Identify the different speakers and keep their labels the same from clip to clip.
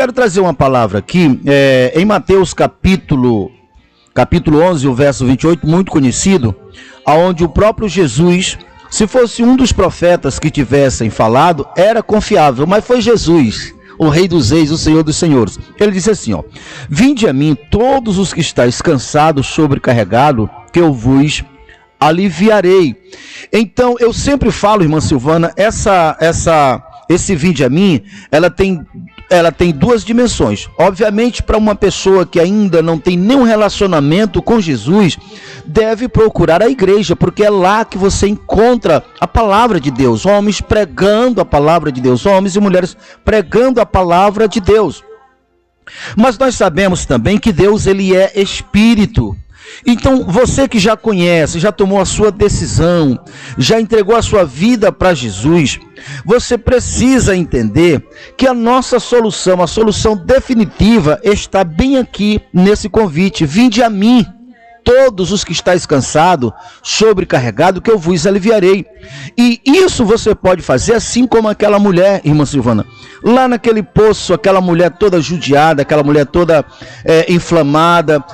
Speaker 1: Quero trazer uma palavra aqui, em Mateus capítulo 11, o verso 28, muito conhecido, onde o próprio Jesus, se fosse um dos profetas que tivessem falado, era confiável, mas foi Jesus, o Rei dos Reis, o Senhor dos Senhores. Ele disse assim, ó: vinde a mim todos os que estáis cansados, sobrecarregados, que eu vos aliviarei. Então, eu sempre falo, irmã Silvana, esse vinde a mim, ela tem duas dimensões. Obviamente, para uma pessoa que ainda não tem nenhum relacionamento com Jesus, deve procurar a igreja, porque é lá que você encontra a palavra de Deus, homens pregando a palavra de Deus, homens e mulheres pregando a palavra de Deus. Mas nós sabemos também que Deus, ele é espírito. Então, você que já conhece, já tomou a sua decisão, já entregou a sua vida para Jesus, você precisa entender que a nossa solução, a solução definitiva, está bem aqui nesse convite. Vinde a mim, todos os que estáis cansados, sobrecarregados, que eu vos aliviarei. E isso você pode fazer assim como aquela mulher, irmã Silvana, lá naquele poço, aquela mulher toda judiada, aquela mulher toda inflamada,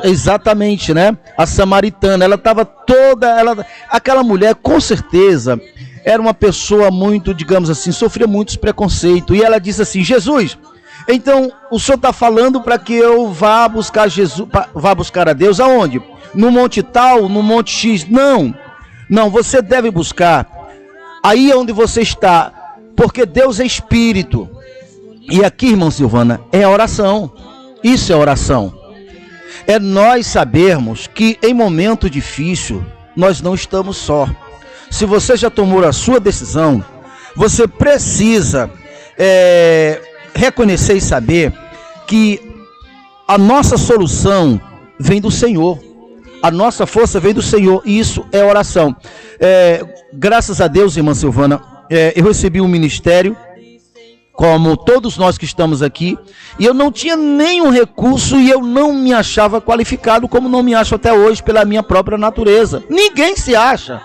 Speaker 1: exatamente, né? A samaritana, ela estava toda, aquela mulher com certeza era uma pessoa muito, digamos assim, sofria muitos preconceitos, e ela disse assim: Jesus, então o senhor está falando para que eu vá buscar Jesus, vá buscar a Deus aonde? No monte tal, no monte X? Não, você deve buscar aí onde você está, porque Deus é espírito. E aqui, irmã Silvana, é oração. Isso é oração. É nós sabermos que em momento difícil nós não estamos só. Se você já tomou a sua decisão, você precisa reconhecer e saber que a nossa solução vem do Senhor. A nossa força vem do Senhor, e isso é oração. Graças a Deus, irmã Silvana, eu recebi um ministério, como todos nós que estamos aqui, e eu não tinha nenhum recurso, e eu não me achava qualificado, como não me acho até hoje, pela minha própria natureza. Ninguém se acha,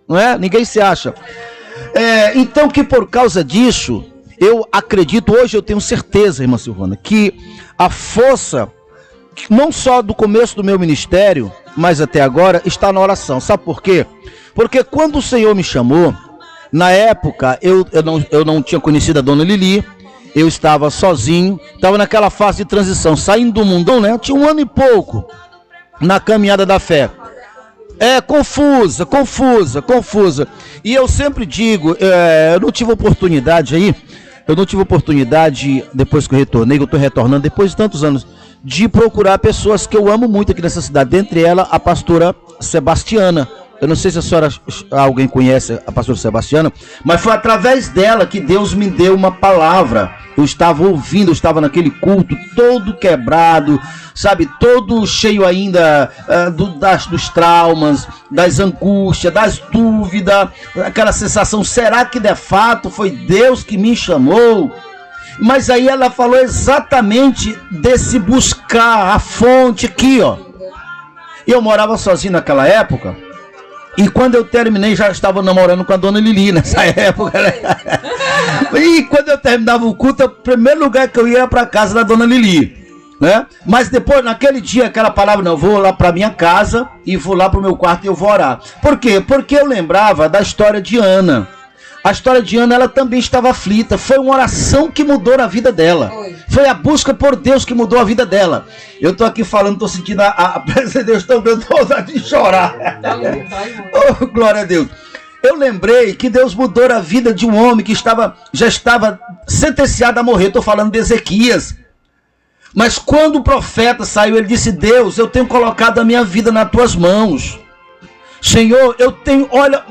Speaker 1: não é? Ninguém se acha. Então, que por causa disso, eu acredito, hoje eu tenho certeza, irmã Silvana, que a força, não só do começo do meu ministério, mas até agora, está na oração. Sabe por quê? Porque quando o Senhor me chamou, na época, eu não tinha conhecido a dona Lili, eu estava sozinho, estava naquela fase de transição, saindo do mundão, né? Eu tinha 1 ano e pouco na caminhada da fé. Confusa. E eu sempre digo, eu não tive oportunidade, depois que eu retornei, que eu estou retornando, depois de tantos anos, de procurar pessoas que eu amo muito aqui nessa cidade, dentre elas a pastora Sebastiana. Eu não sei se alguém conhece a pastora Sebastiana, mas foi através dela que Deus me deu uma palavra. Eu estava ouvindo, eu estava naquele culto todo quebrado, sabe, todo cheio ainda dos traumas, das angústias, das dúvidas, aquela sensação, será que de fato foi Deus que me chamou? Mas aí ela falou exatamente desse buscar a fonte aqui, ó. Eu morava sozinho naquela época, e quando eu terminei, já estava namorando com a dona Lili nessa época, né? E quando eu terminava o culto, o primeiro lugar que eu ia era para casa da dona Lili, né? Mas depois, naquele dia, aquela palavra, não, eu vou lá para minha casa e vou lá para o meu quarto e eu vou orar. Por quê? Porque eu lembrava da história de Ana. A história de Ana, ela também estava aflita. Foi uma oração que mudou a vida dela. Foi a busca por Deus que mudou a vida dela. Eu estou aqui falando, estou sentindo a presença de Deus, estou dando vontade de chorar. Oh, glória a Deus. Eu lembrei que Deus mudou a vida de um homem que já estava sentenciado a morrer. Estou falando de Ezequias. Mas quando o profeta saiu, ele disse: Deus, eu tenho colocado a minha vida nas tuas mãos. Senhor, eu tenho, olha...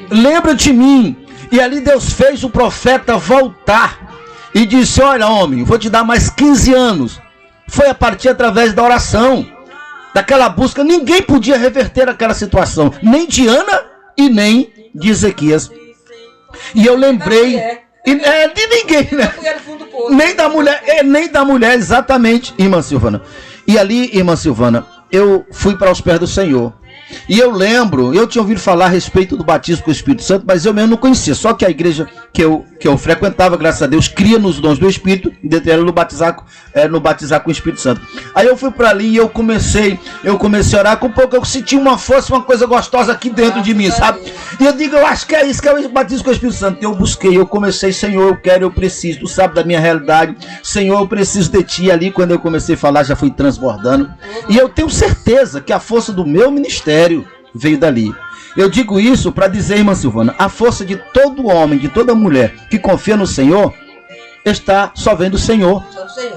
Speaker 1: Lembra de mim. E ali Deus fez o profeta voltar e disse: olha, homem, vou te dar mais 15 anos. Foi a partir através da oração, daquela busca. Ninguém podia reverter aquela situação, nem de Ana e nem de Ezequias. E eu lembrei de ninguém, né? Nem da mulher, exatamente, irmã Silvana. E ali, irmã Silvana, eu fui para os pés do Senhor. E eu lembro, eu tinha ouvido falar a respeito do batismo com o Espírito Santo, mas eu mesmo não conhecia. Só que a igreja que eu frequentava, graças a Deus, cria nos dons do Espírito, e dentre elas no batizar com o Espírito Santo. Aí eu fui para ali e eu comecei a orar. Com pouco eu senti uma força, uma coisa gostosa aqui dentro de mim, sabe? E eu digo, eu acho que é isso, que é o batismo com o Espírito Santo. Eu busquei, eu comecei, Senhor, eu quero, eu preciso. Tu sabe da minha realidade. Senhor, eu preciso de ti. Ali, quando eu comecei a falar, já fui transbordando. E eu tenho certeza que a força do meu ministério veio dali. Eu digo isso para dizer, irmã Silvana, a força de todo homem, de toda mulher que confia no Senhor, está só vendo o Senhor.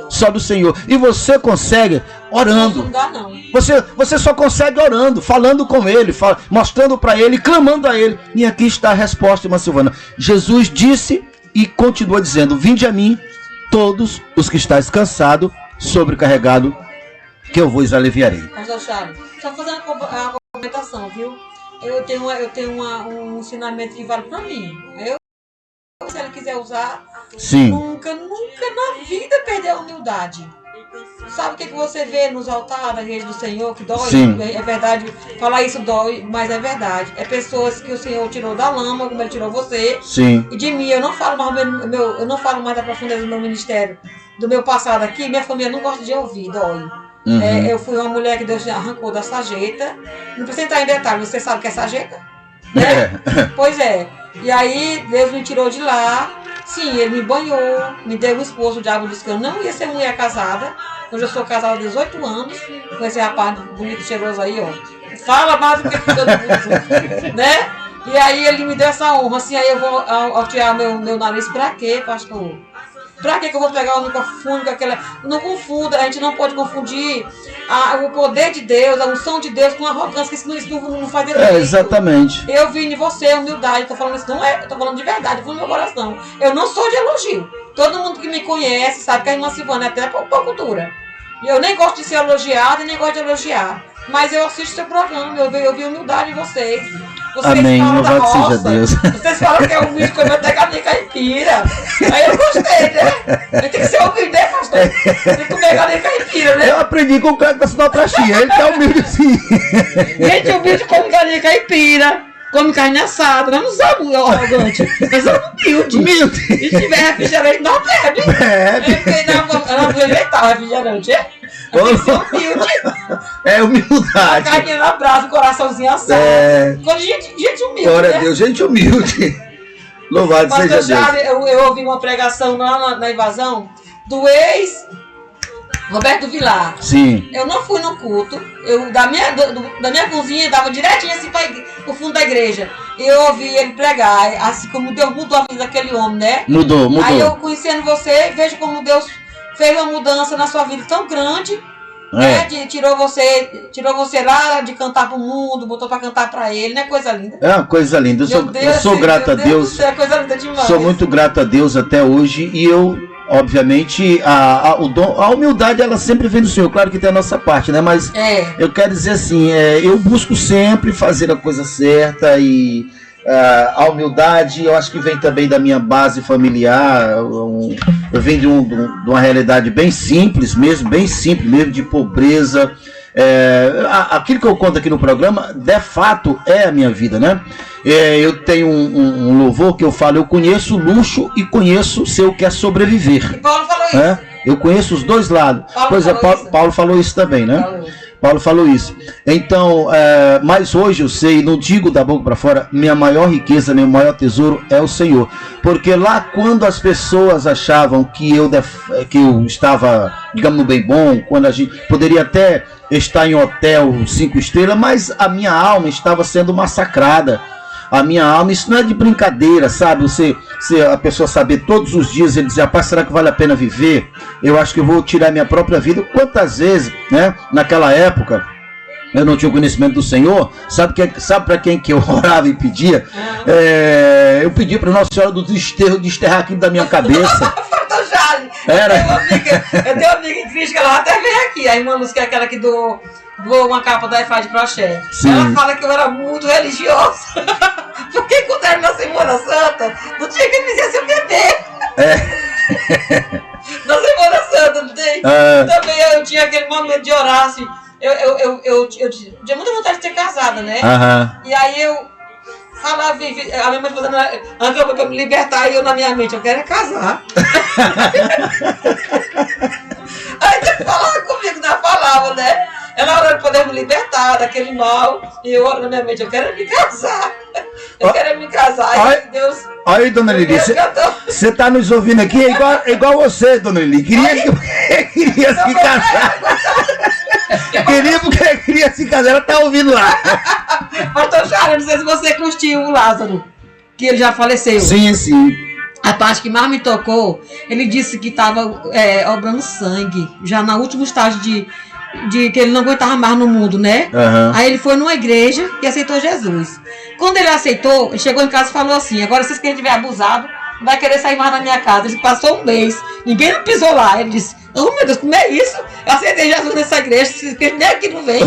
Speaker 1: Só do Senhor. E você consegue orando.
Speaker 2: Não dá, não.
Speaker 1: Você só consegue orando, falando com Ele, mostrando para Ele, clamando a Ele. E aqui está a resposta, irmã Silvana. Jesus disse e continua dizendo: vinde a mim, todos os que estáis cansados, sobrecarregados, que eu vos aliviarei.
Speaker 2: Pastor Charles, só fazendo uma complementação, viu? Eu tenho um ensinamento que vale para mim. Se ela quiser usar,
Speaker 1: sim,
Speaker 2: nunca na vida perder a humildade. Sabe o que você vê nos altares da igreja do Senhor que dói?
Speaker 1: Sim.
Speaker 2: É verdade, falar isso dói, mas é verdade. É pessoas que o Senhor tirou da lama, como Ele tirou você.
Speaker 1: Sim.
Speaker 2: E de mim, eu não falo mais da profundeza do meu ministério, do meu passado aqui. Minha família não gosta de ouvir, dói.
Speaker 1: Uhum.
Speaker 2: Eu fui uma mulher que Deus arrancou da sarjeta. Não precisa entrar em detalhes, você sabe o que é sarjeta? Né? Pois é. E aí Deus me tirou de lá. Sim, Ele me banhou, me deu um esposo. O diabo disse que eu não ia ser mulher casada. Hoje eu sou casada há 18 anos com esse rapaz bonito, cheiroso aí, ó. Fala mais do que todo mundo, né? E aí Ele me deu essa honra. Assim, aí eu vou altear meu nariz pra quê, pastor? Pra que eu vou pegar o microfone com aquela... Não confunda, a gente não pode confundir o poder de Deus, a unção de Deus com a arrogância, que isso não faz direito.
Speaker 1: Exatamente.
Speaker 2: Eu vi em você humildade, tô falando isso, não é, eu tô falando de verdade, foi no meu coração. Eu não sou de elogio. Todo mundo que me conhece sabe que a irmã Silvana é até pouco dura. Eu nem gosto de ser elogiada e nem gosto de elogiar. Mas eu assisto seu programa, eu vi humildade em vocês. Vocês
Speaker 1: amém,
Speaker 2: falam da
Speaker 1: louvado
Speaker 2: roça,
Speaker 1: seja Deus.
Speaker 2: Vocês falam que é humilde, como até galinha caipira. Aí eu gostei, né? Tem que ser humilde, né, pastor? Tem que comer galinha caipira, né?
Speaker 1: Eu aprendi com o cara da sinoplastia, ele tá humilde sim.
Speaker 2: Gente humilde come galinha caipira, come carne assada. Nós não somos arrogante, nós somos humilde. E se tiver refrigerante, não bebe. Ela não aproveitar o refrigerante, é? Tem que ser humilde.
Speaker 1: É humildade.
Speaker 2: A carninha na brasa, o coraçãozinho assado. Gente humilde.
Speaker 1: Glória
Speaker 2: né?
Speaker 1: a Deus, gente humilde. Louvado seja Deus.
Speaker 2: Eu ouvi uma pregação lá na invasão do ex Roberto Vilar.
Speaker 1: Sim.
Speaker 2: Eu não fui no culto. Da minha cozinha, dava direitinho assim para o fundo da igreja. Eu ouvi ele pregar, assim como Deus mudou a vida daquele homem, né?
Speaker 1: Mudou.
Speaker 2: Aí eu conhecendo você, vejo como Deus fez uma mudança na sua vida tão grande. Né? Tirou você lá de cantar pro mundo, botou pra cantar pra ele, né? Coisa linda.
Speaker 1: É uma coisa linda. Eu sou grato a Deus.
Speaker 2: É coisa linda demais.
Speaker 1: Sou muito grato a Deus até hoje. E eu, obviamente, a humildade ela sempre vem do Senhor. Claro que tem a nossa parte, né? Mas eu quero dizer assim, eu busco sempre fazer a coisa certa e a humildade, eu acho que vem também da minha base familiar. Eu venho de uma realidade bem simples mesmo, de pobreza. Aquilo que eu conto aqui no programa, de fato, é a minha vida, né? Eu tenho um louvor que eu falo: eu conheço o luxo e conheço se eu quer sobreviver.
Speaker 2: E Paulo falou isso.
Speaker 1: Eu conheço os dois lados. Paulo falou isso também, né? Paulo falou isso. Então, mas hoje eu sei, não digo da boca para fora, minha maior riqueza, meu maior tesouro é o Senhor. Porque lá quando as pessoas achavam que eu estava, digamos, no bem bom, quando a gente poderia até estar em hotel 5 estrelas, mas a minha alma estava sendo massacrada. A minha alma, isso não é de brincadeira, sabe? A pessoa saber todos os dias, ele dizer: rapaz, será que vale a pena viver? Eu acho que eu vou tirar minha própria vida. Quantas vezes, né? Naquela época, eu não tinha o conhecimento do Senhor. Sabe para quem que eu orava e pedia? Eu pedi para Nossa Senhora do Desterro desterrar aquilo da minha cabeça.
Speaker 2: Eu tenho uma amiga em Cristo que ela até veio aqui. A irmã Luz, que é aquela que doou uma capa da EFA de crochê.
Speaker 1: Sim.
Speaker 2: Ela fala que eu era muito religiosa. Porque quando era na Semana Santa, não tinha quem fizesse eu beber. Na Semana Santa, não tem? Também eu tinha aquele momento de orar assim: eu tinha muita vontade de ser casada, né? E aí eu falava, a minha mãe falando, Anca, pra me libertar, e eu na minha mente, eu quero é casar. Aí você falava comigo na palavra, né? Ela orando pra Deus me libertar daquele mal, e eu orando na minha mente, eu quero me casar. Eu quero me casar. Aí Deus.
Speaker 1: Aí, dona Lili, você tá nos ouvindo aqui, é igual você, dona Lili. Queria se casar. Queria se casar, ela tá ouvindo lá.
Speaker 2: Pastor Charles, não sei se você curtiu o Lázaro, que ele já faleceu.
Speaker 1: Sim, sim.
Speaker 2: A parte que mais me tocou, ele disse que estava obrando sangue, já no último estágio de que ele não aguentava mais no mundo, né? Aí ele foi numa igreja e aceitou Jesus. Quando ele aceitou, ele chegou em casa e falou assim, agora se quem tiver abusado, não vai querer sair mais da minha casa. Ele passou um mês, ninguém não pisou lá. Ele disse, oh meu Deus, como é isso? Eu aceitei Jesus nessa igreja, nem aqui não vem.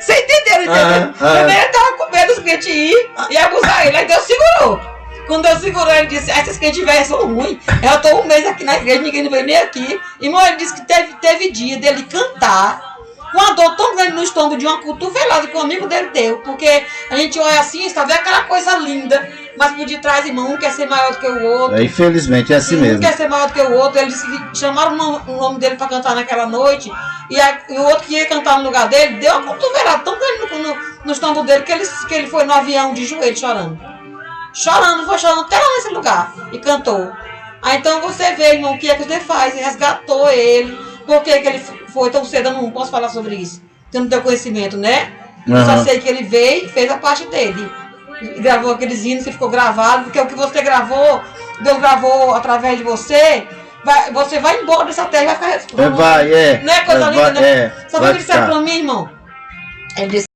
Speaker 2: Você entendeu? Ele estava com medo dos crentes ir e abusar ele, aí Deus segurou. Quando Deus segurou, ele disse, essas crentes velhas são ruins. Eu estou um mês aqui na igreja, ninguém não veio nem aqui. Irmão, ele disse que teve dia dele cantar com a dor tão grande no estômago de uma cotovelada que um amigo dele deu. Porque a gente olha assim, está vendo aquela coisa linda, mas por detrás, irmão, um quer ser maior do que o outro.
Speaker 1: Infelizmente é assim mesmo.
Speaker 2: Um quer ser maior do que o outro. Ele disse que chamaram o nome dele para cantar naquela noite. E o outro que ia cantar no lugar dele, deu uma cotovelada tão grande no estômago dele que ele foi no avião de joelho chorando. Foi chorando até lá nesse lugar. E cantou. Aí então você vê, irmão, o que é que Deus faz? Resgatou ele. Por que ele foi tão cedo? Eu não posso falar sobre isso. Porque eu não tenho conhecimento, né? Eu só sei que ele veio e fez a parte dele. Gravou aqueles hinos que ficou gravado. Porque o que você gravou, Deus gravou através de você. Você vai embora dessa terra e vai ficar...
Speaker 1: Vai,
Speaker 2: Não é coisa linda, né? Sabe o que ele disse pra mim, irmão? Ele disse